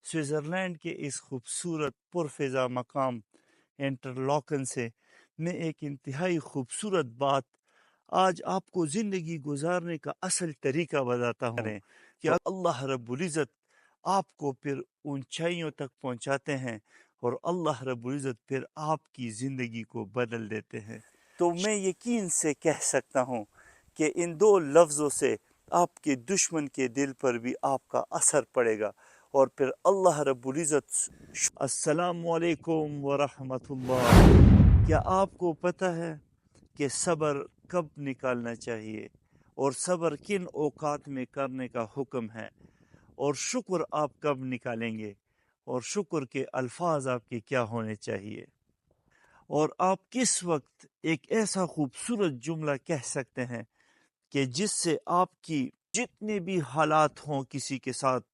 Switzerland کے اس خوبصورت پرفضا مقام انٹرلاکن سے میں ایک انتہائی خوبصورت بات آج آپ کو زندگی گزارنے کا اصل طریقہ بتاتا ہوں کہ اللہ رب العزت آپ کو پھر اونچائیوں تک پہنچاتے ہیں اور اللہ رب العزت پھر آپ کی زندگی کو بدل دیتے ہیں۔ تو میں یقین سے کہہ سکتا ہوں کہ ان دو لفظوں سے آپ کے دشمن کے دل پر بھی آپ کا اثر پڑے گا اور پھر اللہ رب العزت۔ السلام علیکم ورحمۃ اللہ۔ کیا آپ کو پتہ ہے کہ صبر کب نکالنا چاہیے اور صبر کن اوقات میں کرنے کا حکم ہے، اور شکر آپ کب نکالیں گے اور شکر کے الفاظ آپ کے کیا ہونے چاہیے، اور آپ کس وقت ایک ایسا خوبصورت جملہ کہہ سکتے ہیں کہ جس سے آپ کی جتنے بھی حالات ہوں کسی کے ساتھ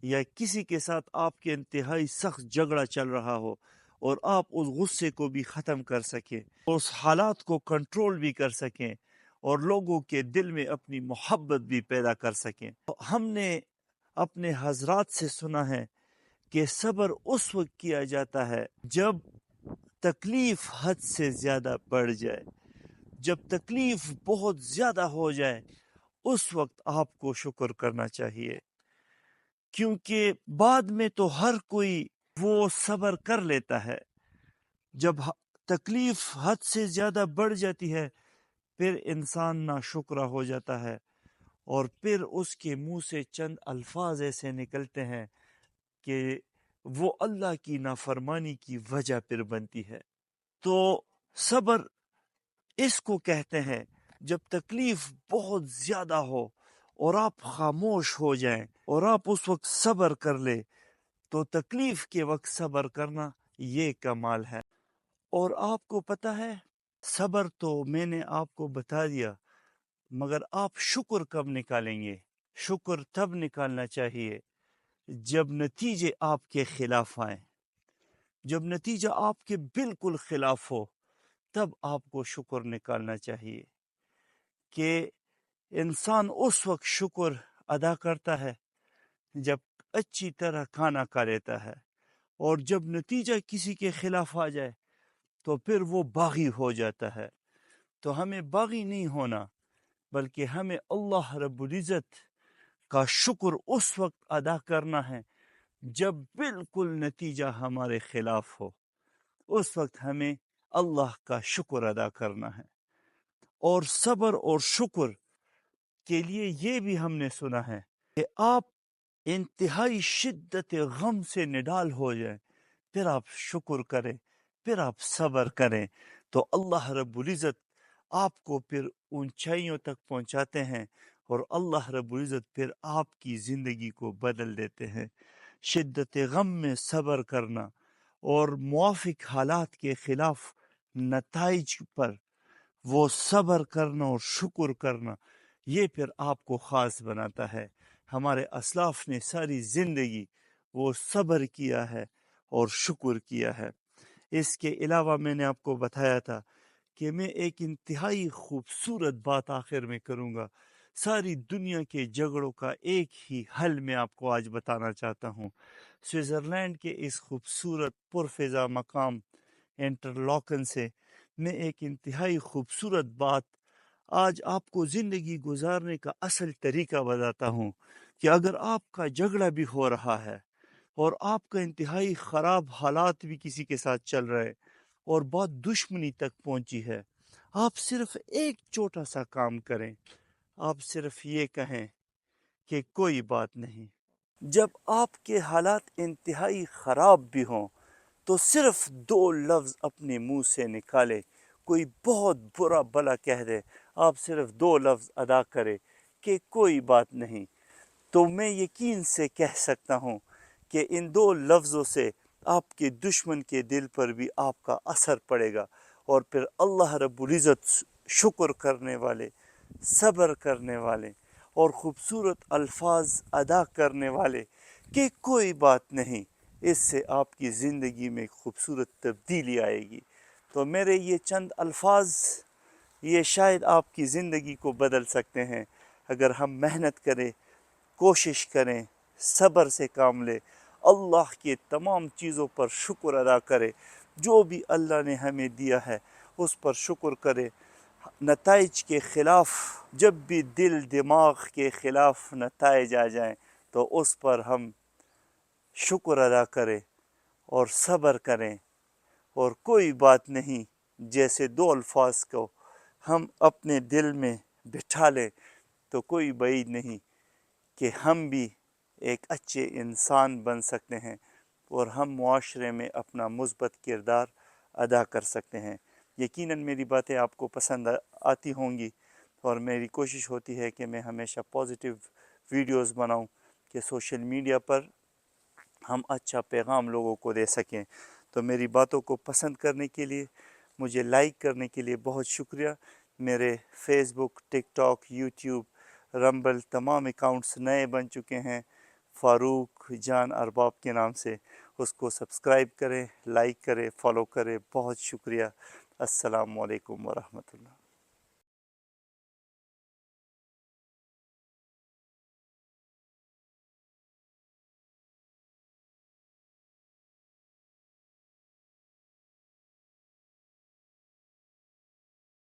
یا کسی کے ساتھ آپ کے انتہائی سخت جھگڑا چل رہا ہو اور آپ اس غصے کو بھی ختم کر سکیں، اس حالات کو کنٹرول بھی کر سکیں اور لوگوں کے دل میں اپنی محبت بھی پیدا کر سکیں۔ ہم نے اپنے حضرات سے سنا ہے کہ صبر اس وقت کیا جاتا ہے جب تکلیف حد سے زیادہ بڑھ جائے، جب تکلیف بہت زیادہ ہو جائے اس وقت آپ کو شکر کرنا چاہیے، کیونکہ بعد میں تو ہر کوئی وہ صبر کر لیتا ہے۔ جب تکلیف حد سے زیادہ بڑھ جاتی ہے پھر انسان ناشکرا ہو جاتا ہے اور پھر اس کے منہ سے چند الفاظ ایسے نکلتے ہیں کہ وہ اللہ کی نافرمانی کی وجہ پھر بنتی ہے۔ تو صبر اس کو کہتے ہیں جب تکلیف بہت زیادہ ہو اور آپ خاموش ہو جائیں اور آپ اس وقت صبر کر لیں، تو تکلیف کے وقت صبر کرنا یہ کمال ہے۔ اور آپ کو پتہ ہے صبر تو میں نے آپ کو بتا دیا، مگر آپ شکر کب نکالیں گے؟ شکر تب نکالنا چاہیے جب نتیجے آپ کے خلاف آئیں، جب نتیجہ آپ کے بالکل خلاف ہو تب آپ کو شکر نکالنا چاہیے۔ کہ انسان اس وقت شکر ادا کرتا ہے جب اچھی طرح کھانا کھا لیتا ہے، اور جب نتیجہ کسی کے خلاف آ جائے تو پھر وہ باغی ہو جاتا ہے۔ تو ہمیں باغی نہیں ہونا، بلکہ ہمیں اللہ رب العزت کا شکر اس وقت ادا کرنا ہے جب بالکل نتیجہ ہمارے خلاف ہو، اس وقت ہمیں اللہ کا شکر ادا کرنا ہے۔ اور صبر اور شکر کے لیے یہ بھی ہم نے سنا ہے کہ آپ انتہائی شدت غم سے نڈال ہو جائیں پھر آپ شکر کریں، پھر آپ صبر کریں، تو اللہ رب العزت آپ کو پھر اونچائیوں تک پہنچاتے ہیں اور اللہ رب العزت پھر آپ کی زندگی کو بدل دیتے ہیں۔ شدت غم میں صبر کرنا اور موافق حالات کے خلاف نتائج پر وہ صبر کرنا اور شکر کرنا، یہ پھر آپ کو خاص بناتا ہے۔ ہمارے اسلاف نے ساری زندگی وہ صبر کیا ہے اور شکر کیا ہے۔ اس کے علاوہ میں نے آپ کو بتایا تھا کہ میں ایک انتہائی خوبصورت بات آخر میں کروں گا۔ ساری دنیا کے جھگڑوں کا ایک ہی حل میں آپ کو آج بتانا چاہتا ہوں۔ سوئٹزرلینڈ کے اس خوبصورت پرفضا مقام انٹرلاکن سے میں ایک انتہائی خوبصورت بات آج آپ کو زندگی گزارنے کا اصل طریقہ بتاتا ہوں کہ اگر آپ کا جھگڑا بھی ہو رہا ہے اور آپ کا انتہائی خراب حالات بھی کسی کے ساتھ چل رہے اور بہت دشمنی تک پہنچی ہے، آپ صرف ایک چھوٹا سا کام کریں، آپ صرف یہ کہیں کہ کوئی بات نہیں۔ جب آپ کے حالات انتہائی خراب بھی ہوں تو صرف دو لفظ اپنے منہ سے نکالے، کوئی بہت برا بلا کہہ دے، آپ صرف دو لفظ ادا کرے کہ کوئی بات نہیں، تو میں یقین سے کہہ سکتا ہوں کہ ان دو لفظوں سے آپ کے دشمن کے دل پر بھی آپ کا اثر پڑے گا اور پھر اللہ رب العزت شکر کرنے والے، صبر کرنے والے اور خوبصورت الفاظ ادا کرنے والے کہ کوئی بات نہیں، اس سے آپ کی زندگی میں خوبصورت تبدیلی آئے گی۔ تو میرے یہ چند الفاظ یہ شاید آپ کی زندگی کو بدل سکتے ہیں اگر ہم محنت کریں، کوشش کریں، صبر سے کام لیں، اللہ کے تمام چیزوں پر شکر ادا کرے، جو بھی اللہ نے ہمیں دیا ہے اس پر شکر کرے۔ نتائج کے خلاف جب بھی دل دماغ کے خلاف نتائج آ جائیں تو اس پر ہم شکر ادا کریں اور صبر کریں، اور کوئی بات نہیں، جیسے دو الفاظ کو ہم اپنے دل میں بٹھا لیں تو کوئی بعید نہیں کہ ہم بھی ایک اچھے انسان بن سکتے ہیں اور ہم معاشرے میں اپنا مثبت کردار ادا کر سکتے ہیں۔ یقیناً میری باتیں آپ کو پسند آتی ہوں گی، اور میری کوشش ہوتی ہے کہ میں ہمیشہ پازیٹیو ویڈیوز بناؤں کہ سوشل میڈیا پر ہم اچھا پیغام لوگوں کو دے سکیں۔ تو میری باتوں کو پسند کرنے کے لیے، مجھے لائک کرنے کے لیے بہت شکریہ۔ میرے فیس بک، ٹک ٹاک، یوٹیوب، رمبل تمام اکاؤنٹس نئے بن چکے ہیں فاروق جان ارباب کے نام سے۔ اس کو سبسکرائب کریں، لائک کریں، فالو کریں۔ بہت شکریہ۔ السلام علیکم ورحمۃ اللہ۔